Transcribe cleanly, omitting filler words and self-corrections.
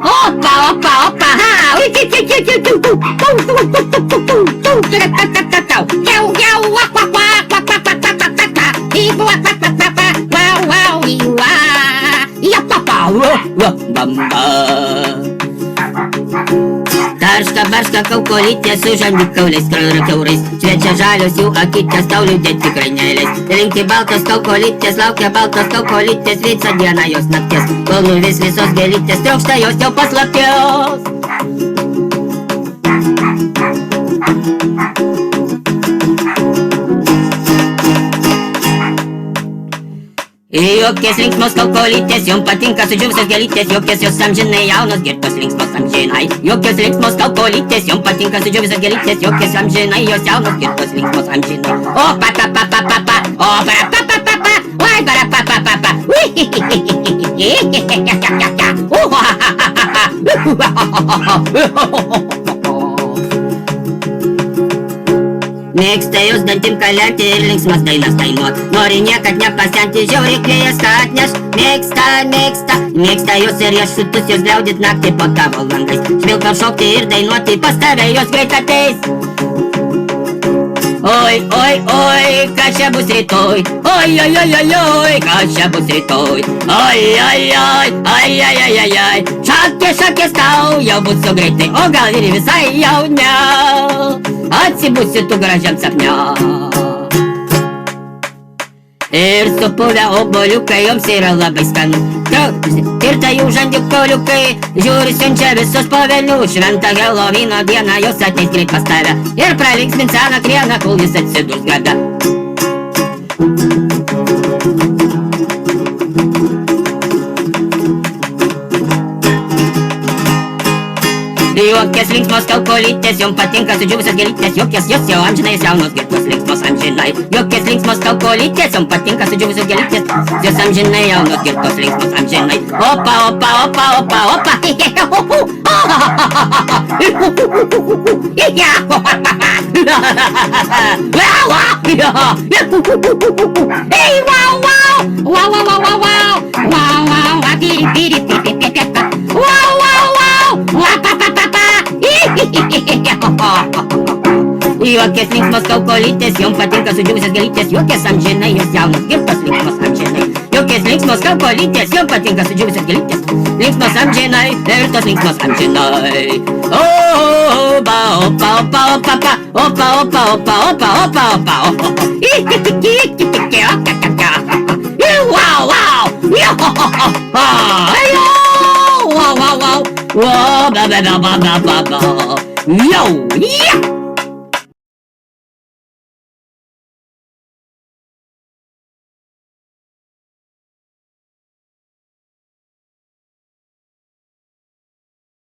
Опа, опа, опа, ха! Tarška, kaukolytė su žandikauliais, kiaurais. Šviečia žalios jų akytės, tau liūdėti krainėliais. Rinkti baltos kaukolytės, laukia baltos kaukolytės, visą dieną jos nakties. Kol nuvis visos gėlytės, triokšta jos jau paslapties. Jokies linksmos kaukolytės, jom patinka sudžiūvusios gėlytės, jokies jos amžinai jaunos, girtos linksmos amžinai. Jokios linksmos kaukolytės, jom patinka sudžiūvusios gėlytės, jokies amžinai jos jaunos, girtos linksmos amžinai. O pa pa pa pa pa pa, o para pa pa pa pa, oi para pa pa pa pa, Mėgsta jos dantim kalenti ir linksmas dainas dainuot. Nori niekad nepasenti, žiauriai klėjas ką atneš. Mėgsta jos ir riešutus, jos gliaudyt naktį po tavo langais. Švilpam šokti ir dainuoti, pas tave jos greit ateis. Oi, oi, oi, kas čia bus rytoj? Oi, oi, oi, oi, oi, kas čia bus rytoj? Oi, oi, oi, oi, oi, oi, oi, oi. Šakės tau jau bus su greitai, o gal ir visai jau ne. Atsibusi tu gražiam sapne. Ir supuvę oboliukai joms yra labai skanu. Ir tai jų žandikauliukai žiūri siunčia visus po velnių. Šventą Helovino dieną jos ateis greit pas tave ir pralinksmins seną krieną, kol jis atsidurs grabe. Jokies linksmos kaukolytės, jom patinka sudžiūvusios gėlytės, jokies jos jau amžinai jaunos, girtos linksmos amžinai. Jokies linksmos kaukolytės, jom patinka sudžiūvusios gėlytės, jos amžinai jaunos, girtos linksmos amžinai. Opa, opa, opa, opa, opa, Ei, wow, wow, wow, wow, wow, wow, wow, wow, Jokies linksmos kaukolytės, jom patinka sudžiūvusios gėlytės, jokies amžinai jos jaunos, girtos linksmos amžinai. Jokies linksmos kaukolytės, jom patinka sudžiūvusios gėlytės, linksmos amžinai ir tos linksmos amžinai. Opa, opa, opa, opa, opa, opa, opa, opa, opa, opa, opa, opa. Wow, wow, wow, wow, wow, wow, wow, blah, blah, blah, blah, blah, blah. Yo, yeah!